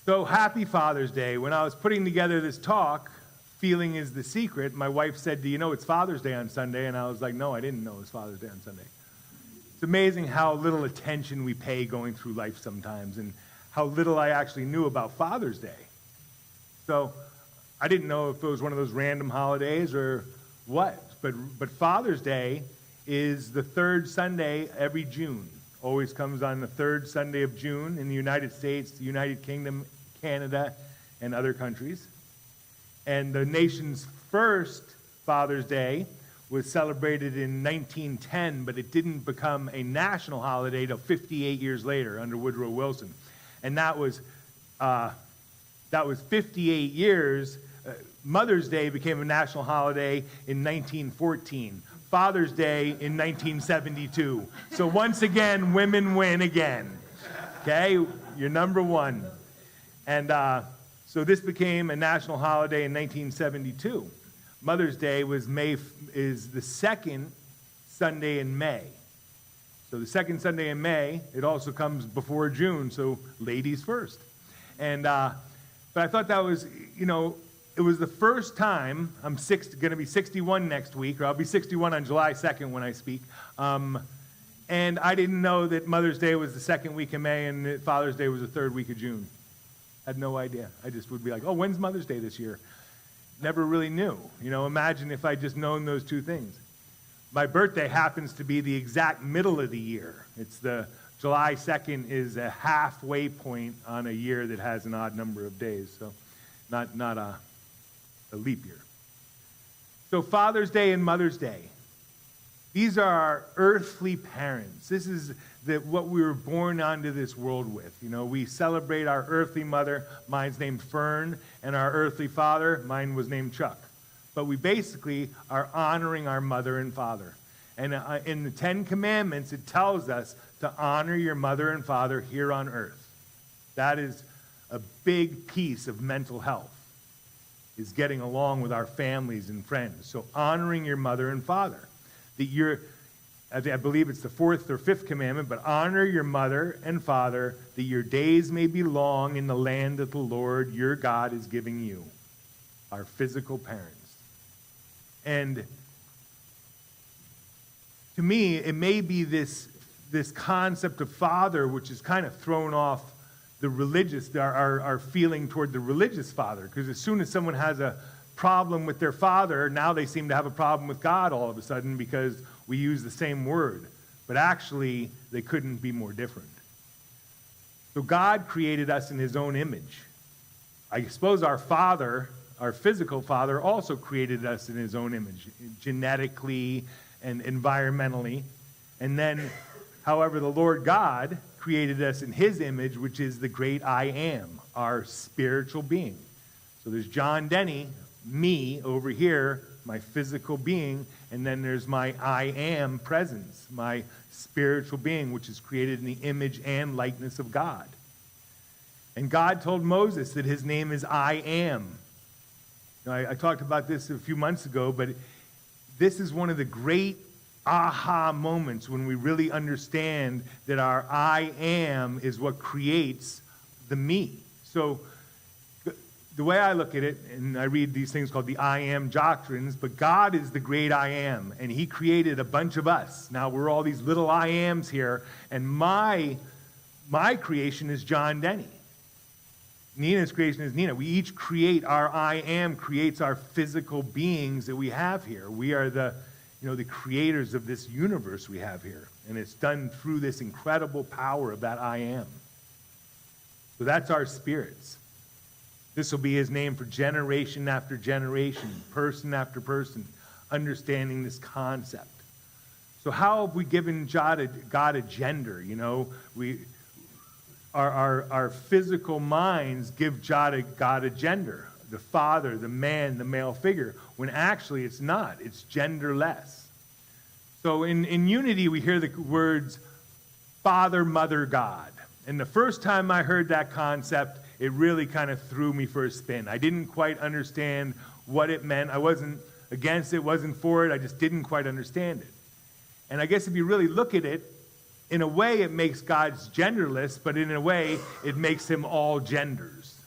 So happy Father's Day. When I was putting together this talk, feeling is the secret, my wife said, do you know it's Father's Day on Sunday? And I was like, no, I didn't know it was Father's Day on Sunday. It's amazing how little attention we pay going through life sometimes and how little I actually knew about Father's Day. So I didn't know if it was one of those random holidays or what, but Father's Day is the third Sunday every June. Always comes on the third Sunday of June in the United States, the United Kingdom, Canada, and other countries. And the nation's first Father's Day was celebrated in 1910, but it didn't become a national holiday until 58 years later under Woodrow Wilson. And that was 58 years. Mother's Day became a national holiday in 1914. Father's Day in 1972. So once again, women win again. Okay, you're number one. And so this became a national holiday in 1972. Mother's Day is the second Sunday in May. So the second Sunday in May, it also comes before June, so ladies first. And but I thought that was, it was the first time. I'm going to be 61 next week, or I'll be 61 on July 2nd when I speak. And I didn't know that Mother's Day was the second week of May and that Father's Day was the third week of June. I had no idea. I just would be like, oh, when's Mother's Day this year? Never really knew. Imagine if I'd just known those two things. My birthday happens to be the exact middle of the year. It's the July 2nd is a halfway point on a year that has an odd number of days. So not a leap year. So Father's Day and Mother's Day. These are our earthly parents. This is what we were born onto this world with. We celebrate our earthly mother. Mine's named Fern. And our earthly father, mine was named Chuck. But we basically are honoring our mother and father. And in the Ten Commandments, it tells us to honor your mother and father here on earth. That is a big piece of mental health, is getting along with our families and friends. So honoring your mother and father. I believe it's the fourth or fifth commandment, but honor your mother and father, that your days may be long in the land that the Lord your God is giving you. Our physical parents. And to me, it may be this concept of father, which is kind of thrown off the religious, our feeling toward the religious father. Because as soon as someone has a problem with their father, now they seem to have a problem with God all of a sudden because we use the same word. But actually, they couldn't be more different. So God created us in his own image. I suppose our father, our physical father, also created us in his own image, genetically and environmentally. And then, however, the Lord God created us in his image, which is the great I am, our spiritual being. So there's John Denny, me over here, my physical being, and then there's my I am presence, my spiritual being, which is created in the image and likeness of God. And God told Moses that his name is I am. I talked about this a few months ago, but this is one of the great aha moments when we really understand that our I am is what creates the me. So the way I look at it, and I read these things called the I am doctrines, but God is the great I am, and he created a bunch of us. Now we're all these little I ams here, and my creation is John Denny. Nina's creation is Nina. We each create, our I am creates our physical beings that we have here. We are the creators of this universe we have here. And it's done through this incredible power of that I am. So that's our spirits. This will be his name for generation after generation, person after person, understanding this concept. So how have we given God a gender? Our physical minds give God a gender, the father, the man, the male figure, when actually it's not. It's genderless. So in unity, we hear the words Father, Mother, God. And the first time I heard that concept, it really kind of threw me for a spin. I didn't quite understand what it meant. I wasn't against it, wasn't for it. I just didn't quite understand it. And I guess if you really look at it, in a way, it makes God's genderless, but in a way, it makes him all genders.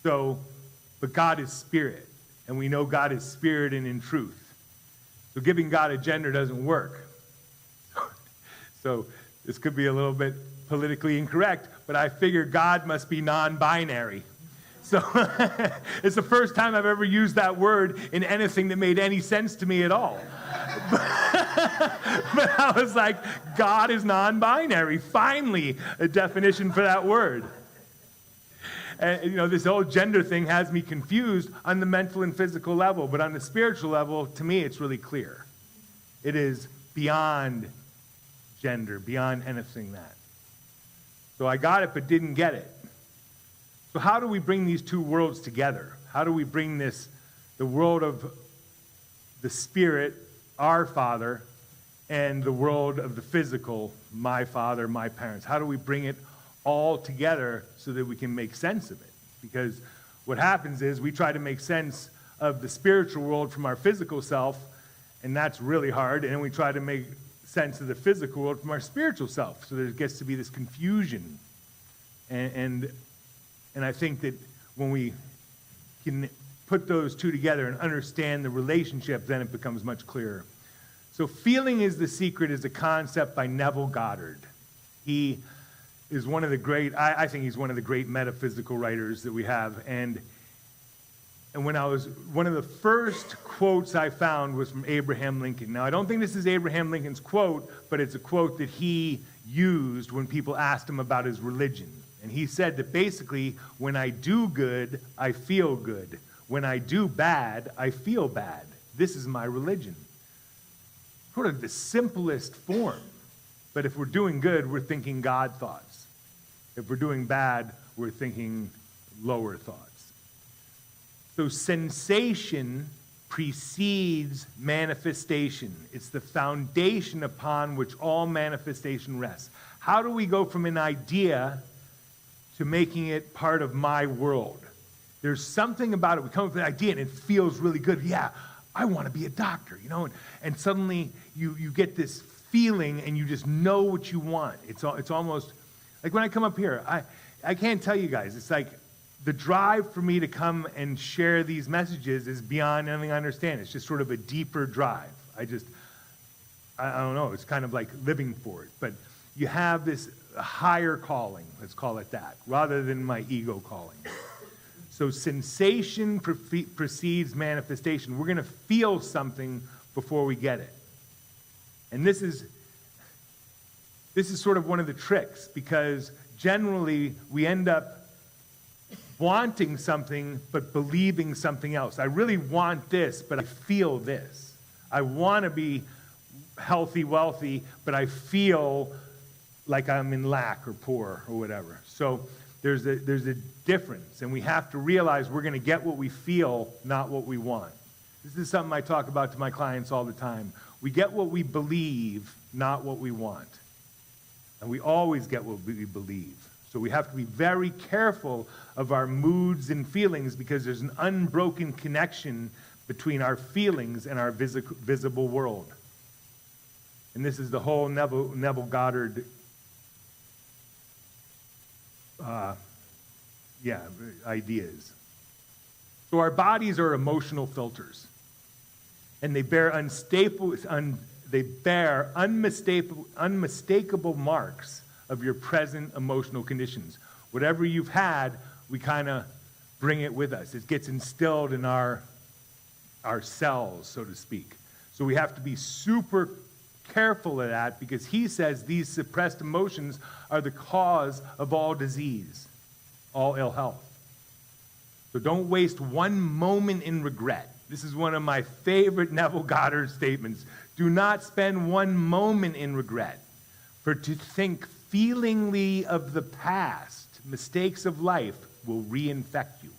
But God is spirit, and we know God is spirit and in truth. So giving God a gender doesn't work. So this could be a little bit politically incorrect, but I figure God must be non-binary. So it's the first time I've ever used that word in anything that made any sense to me at all. But I was like, God is non-binary. Finally, a definition for that word. And, this whole gender thing has me confused on the mental and physical level, but on the spiritual level, to me, it's really clear. It is beyond gender, beyond anything that. So I got it, but didn't get it. So how do we bring these two worlds together? How do we bring the world of the spirit, our Father, and the world of the physical, my father, my parents? How do we bring it all together so that we can make sense of it? Because what happens is we try to make sense of the spiritual world from our physical self, and that's really hard, and then we try to make sense of the physical world from our spiritual self. So there gets to be this confusion. And I think that when we can put those two together and understand the relationship, then it becomes much clearer. So feeling is the secret is a concept by Neville Goddard. He is one of the great, I think he's one of the great metaphysical writers that we have. And one of the first quotes I found was from Abraham Lincoln. Now, I don't think this is Abraham Lincoln's quote, but it's a quote that he used when people asked him about his religion. And he said that basically, when I do good, I feel good. When I do bad, I feel bad. This is my religion. Sort of the simplest form. But if we're doing good, we're thinking God thoughts. If we're doing bad, we're thinking lower thoughts. So sensation precedes manifestation. It's the foundation upon which all manifestation rests. How do we go from an idea to making it part of my world? There's something about it. We come up with an idea and it feels really good. Yeah, I want to be a doctor, and suddenly you get this feeling and you just know what you want. It's almost like when I come up here, I can't tell you guys, it's like the drive for me to come and share these messages is beyond anything I understand. It's just sort of a deeper drive. I don't know, it's kind of like living for it. But you have this higher calling, let's call it that, rather than my ego calling. So sensation precedes manifestation. We're going to feel something before we get it. And this is sort of one of the tricks, because generally we end up wanting something but believing something else. I really want this, but I feel this. I want to be healthy, wealthy, but I feel like I'm in lack or poor or whatever. So there's a difference, and we have to realize we're going to get what we feel, not what we want. This is something I talk about to my clients all the time. We get what we believe, not what we want. And we always get what we believe. So we have to be very careful of our moods and feelings, because there's an unbroken connection between our feelings and our visible world. And this is the whole Neville Goddard ideas. So our bodies are emotional filters, and they bear unmistakable marks of your present emotional conditions. Whatever you've had, we kind of bring it with us. It gets instilled in our cells, so to speak. So we have to be super careful of that, because he says these suppressed emotions are the cause of all disease, all ill health. So don't waste one moment in regret. This is one of my favorite Neville Goddard statements. Do not spend one moment in regret, for to think feelingly of the past, mistakes of life, will reinfect you.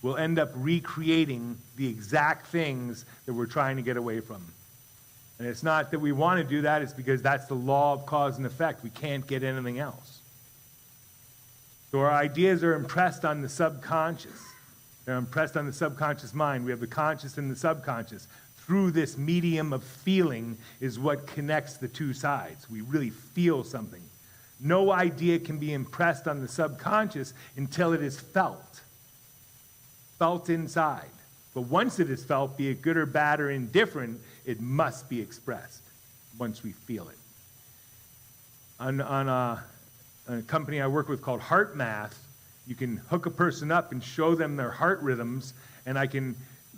We'll end up recreating the exact things that we're trying to get away from. And it's not that we want to do that, it's because that's the law of cause and effect. We can't get anything else. So our ideas are impressed on the subconscious. They're impressed on the subconscious mind. We have the conscious and the subconscious. Through this medium of feeling is what connects the two sides. We really feel something. No idea can be impressed on the subconscious until it is felt inside. But once it is felt, be it good or bad or indifferent, it must be expressed once we feel it. On a company I work with called Heart Math, you can hook a person up and show them their heart rhythms, and I can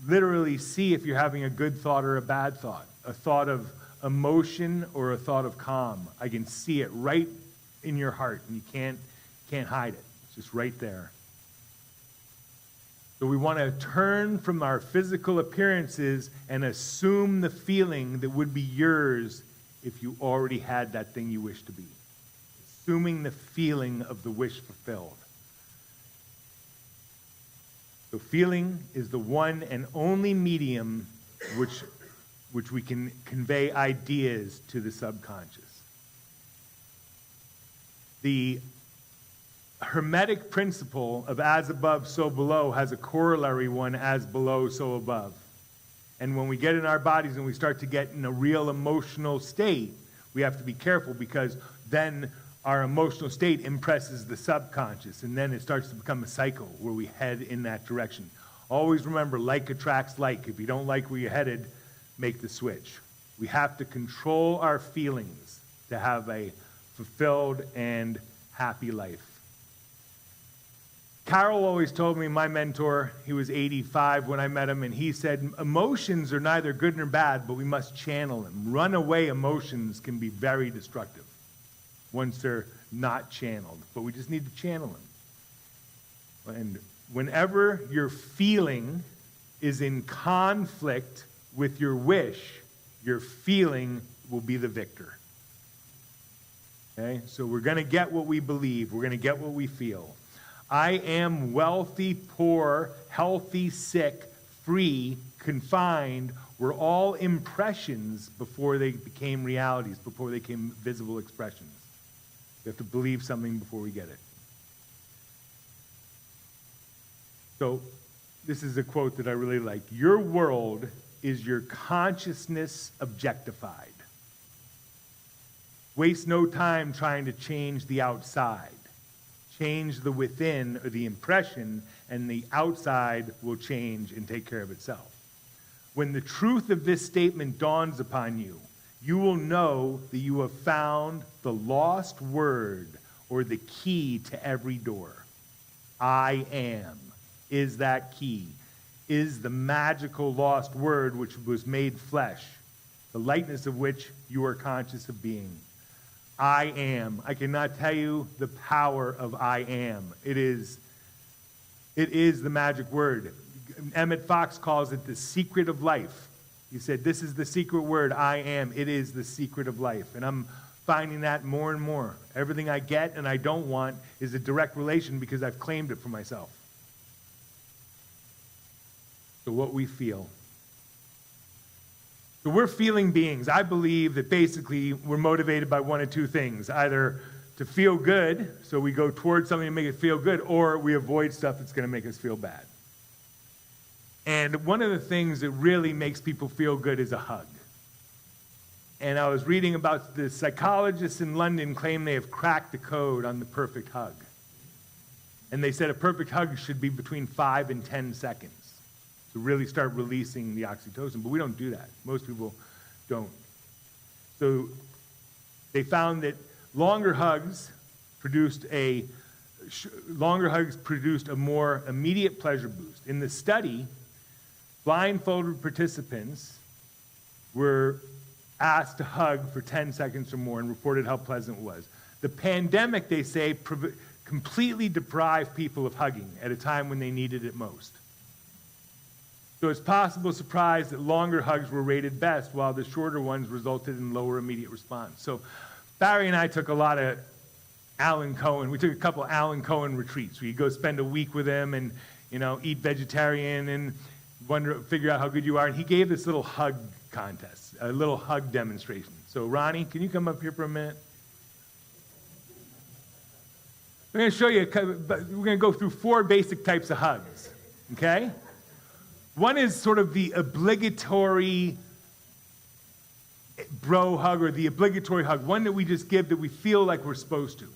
literally see if you're having a good thought or a bad thought, a thought of emotion or a thought of calm. I can see it right in your heart, and you can't hide it. It's just right there. So we want to turn from our physical appearances and assume the feeling that would be yours if you already had that thing you wish to be. Assuming the feeling of the wish fulfilled. So feeling is the one and only medium which we can convey ideas to the subconscious. The Hermetic principle of as above, so below has a corollary one, as below, so above. And when we get in our bodies and we start to get in a real emotional state, we have to be careful, because then our emotional state impresses the subconscious, and then it starts to become a cycle where we head in that direction. Always remember, like attracts like. If you don't like where you're headed, make the switch. We have to control our feelings to have a fulfilled and happy life. Carol always told me, my mentor, he was 85 when I met him, and he said, emotions are neither good nor bad, but we must channel them. Runaway emotions can be very destructive once they're not channeled, but we just need to channel them. And whenever your feeling is in conflict with your wish, your feeling will be the victor. Okay? So we're going to get what we believe. We're going to get what we feel. I am wealthy, poor, healthy, sick, free, confined were all impressions before they became realities, before they became visible expressions. We have to believe something before we get it. So this is a quote that I really like. Your world is your consciousness objectified. Waste no time trying to change the outside. Change the within or the impression, and the outside will change and take care of itself. When the truth of this statement dawns upon you, you will know that you have found the lost word or the key to every door. I am is that key, is the magical lost word which was made flesh, the lightness of which you are conscious of being. I am. I cannot tell you the power of I am. It is the magic word. Emmett Fox calls it the secret of life. He said, this is the secret word, I am. It is the secret of life. And I'm finding that more and more. Everything I get and I don't want is a direct relation because I've claimed it for myself. So what we feel. So we're feeling beings. I believe that basically we're motivated by one of two things. Either to feel good, so we go towards something to make it feel good, or we avoid stuff that's going to make us feel bad. And one of the things that really makes people feel good is a hug. And I was reading about the psychologists in London claim they have cracked the code on the perfect hug. And they said a perfect hug should be between 5 and 10 seconds. To really start releasing the oxytocin, but we don't do that. Most people don't. So they found that longer hugs produced a more immediate pleasure boost. In the study, blindfolded participants were asked to hug for 10 seconds or more and reported how pleasant it was. The pandemic, they say, completely deprived people of hugging at a time when they needed it most. So it's possible surprise that longer hugs were rated best, while the shorter ones resulted in lower immediate response. So Barry and I took a lot of Alan Cohen. We took a couple Alan Cohen retreats where you go spend a week with him and, eat vegetarian and figure out how good you are. And he gave this little hug contest, a little hug demonstration. So Ronnie, can you come up here for a minute? We're going to show you, we're going to go through 4 basic types of hugs, okay? One is sort of the obligatory bro hug or the obligatory hug, one that we just give that we feel like we're supposed to.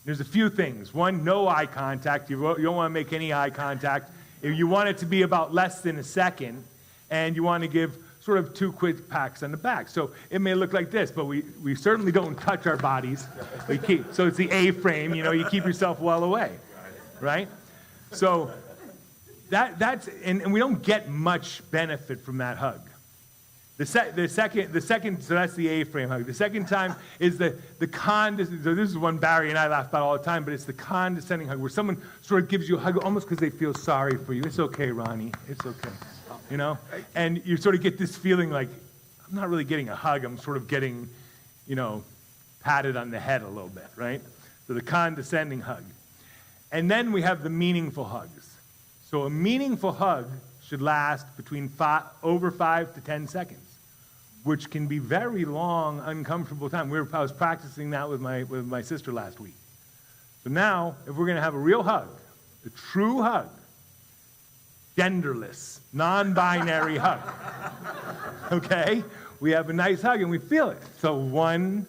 There's a few things. One, no eye contact. You don't want to make any eye contact. If you want it to be about less than a second, and you want to give sort of 2 quick pats on the back. So it may look like this, but we certainly don't touch our bodies. So it's the A-frame, you keep yourself well away, right? So that's and we don't get much benefit from that hug. The second, so that's the A-frame hug. The second time is so this is one Barry and I laugh about all the time, but it's the condescending hug, where someone sort of gives you a hug almost because they feel sorry for you. It's okay, Ronnie, it's okay, And you sort of get this feeling like, I'm not really getting a hug, I'm sort of getting, patted on the head a little bit, right? So the condescending hug. And then we have the meaningful hugs. So a meaningful hug should last between over 5 to 10 seconds, which can be very long, uncomfortable time. I was practicing that with my sister last week. So now, if we're going to have a real hug, a true hug, genderless, non-binary hug, okay? We have a nice hug and we feel it. So 1,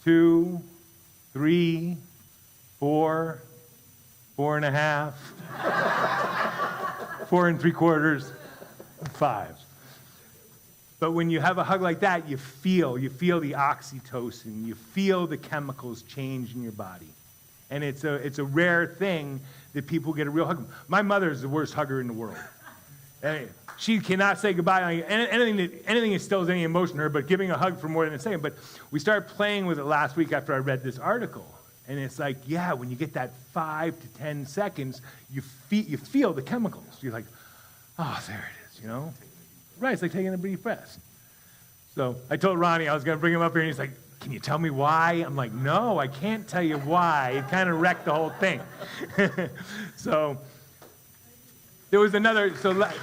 2, 3, 4, 4.5, 4 3/4, 5. But when you have a hug like that, you feel the oxytocin, you feel the chemicals change in your body. And it's a rare thing that people get a real hug. My mother is the worst hugger in the world. And she cannot say goodbye. Anything that instills any emotion in her, but giving a hug for more than a second. But we started playing with it last week after I read this article. And it's like, yeah, when you get that 5 to 10 seconds, you feel the chemicals. You're like, oh, there it is, Right, it's like taking a deep breath. So I told Ronnie I was going to bring him up here, and he's like, can you tell me why? I'm like, no, I can't tell you why. It kind of wrecked the whole thing. So there was another, let's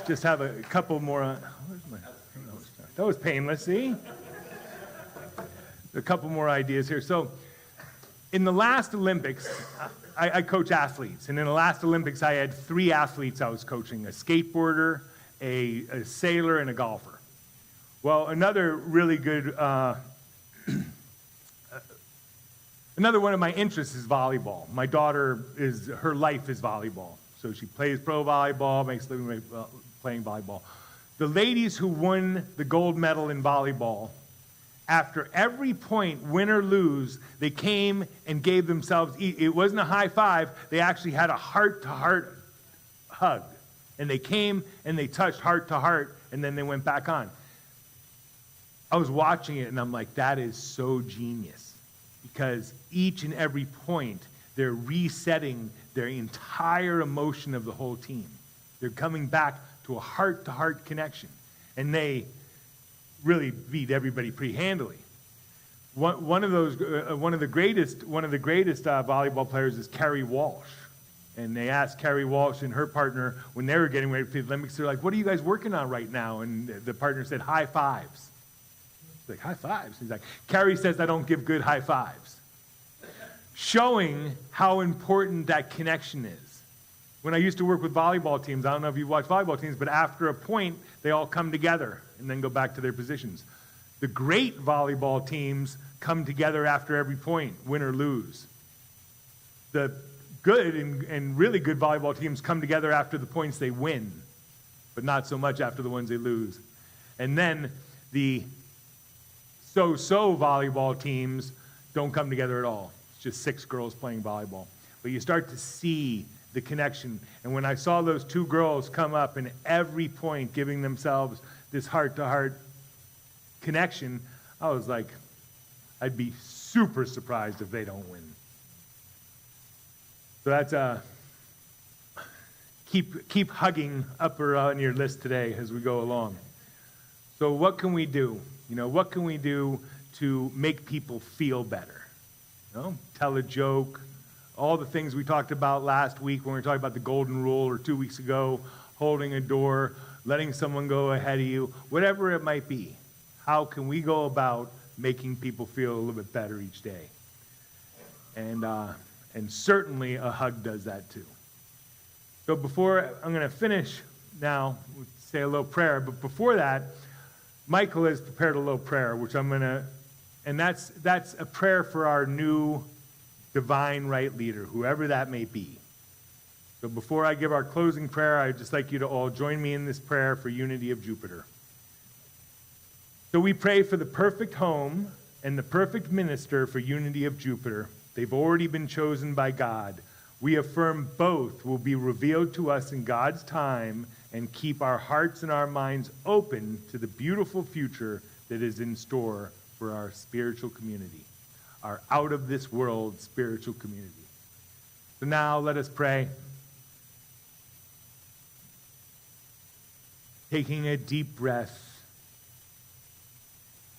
just have a couple more. That was painless, see? A couple more ideas here. So in the last Olympics, I coach athletes. And in the last Olympics, I had 3 athletes I was coaching, a skateboarder, a sailor, and a golfer. Well, another really good, another one of my interests is volleyball. My daughter, her life is volleyball. So she plays pro volleyball, makes a living playing volleyball. The ladies who won the gold medal in volleyball, after every point, win or lose, they came and gave themselves, it wasn't a high five, they actually had a heart-to-heart hug. And they came and they touched heart to heart, and then they went back on. I was watching it and I'm like, that is so genius. Because each and every point, they're resetting their entire emotion of the whole team. They're coming back to a heart-to-heart connection. And they really beat everybody pretty handily. One of the greatest volleyball players is Kerry Walsh. And they asked Kerry Walsh and her partner when they were getting ready for the Olympics, they're like, what are you guys working on right now? And the partner said, high fives. He's like, high fives? He's like, Kerry says I don't give good high fives. Showing how important that connection is. When I used to work with volleyball teams, I don't know if you watch volleyball teams, but after a point, they all come together and then go back to their positions. The great volleyball teams come together after every point, win or lose. The good and really good volleyball teams come together after the points they win, but not so much after the ones they lose. And then the so-so volleyball teams don't come together at all. It's just 6 girls playing volleyball. But you start to see the connection. And when I saw those 2 girls come up and every point giving themselves this heart-to-heart connection, I was like, I'd be super surprised if they don't win. So that's keep hugging up on your list today as we go along. So what can we do? What can we do to make people feel better? Tell a joke, all the things we talked about last week when we were talking about the golden rule, or 2 weeks ago, holding a door, letting someone go ahead of you, whatever it might be. How can we go about making people feel a little bit better each day? And certainly a hug does that too. So before I'm going to finish now we'll say a little prayer. But before that, Michael has prepared a little prayer, which I'm going to, and that's a prayer for our new divine right leader, whoever that may be. So before I give our closing prayer, I'd just like you to all join me in this prayer for Unity of Jupiter. So we pray for the perfect home and the perfect minister for Unity of Jupiter. They've already been chosen by God. We affirm both will be revealed to us in God's time and keep our hearts and our minds open to the beautiful future that is in store for our spiritual community, our out-of-this-world spiritual community. So now let us pray. Taking a deep breath,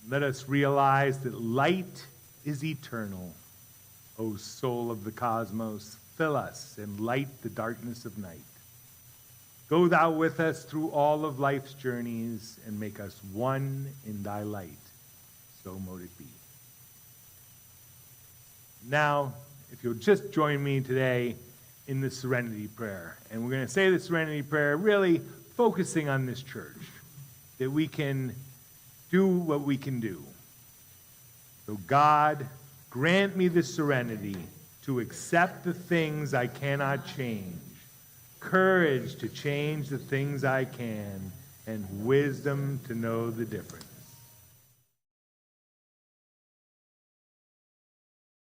let us realize that light is eternal. O soul of the cosmos, fill us and light the darkness of night. Go thou with us through all of life's journeys and make us one in thy light. So mote it be. Now, if you'll just join me today in the Serenity Prayer. And we're going to say the Serenity Prayer really focusing on this church, that we can do what we can do. So God, grant me the serenity to accept the things I cannot change, courage to change the things I can, and wisdom to know the difference.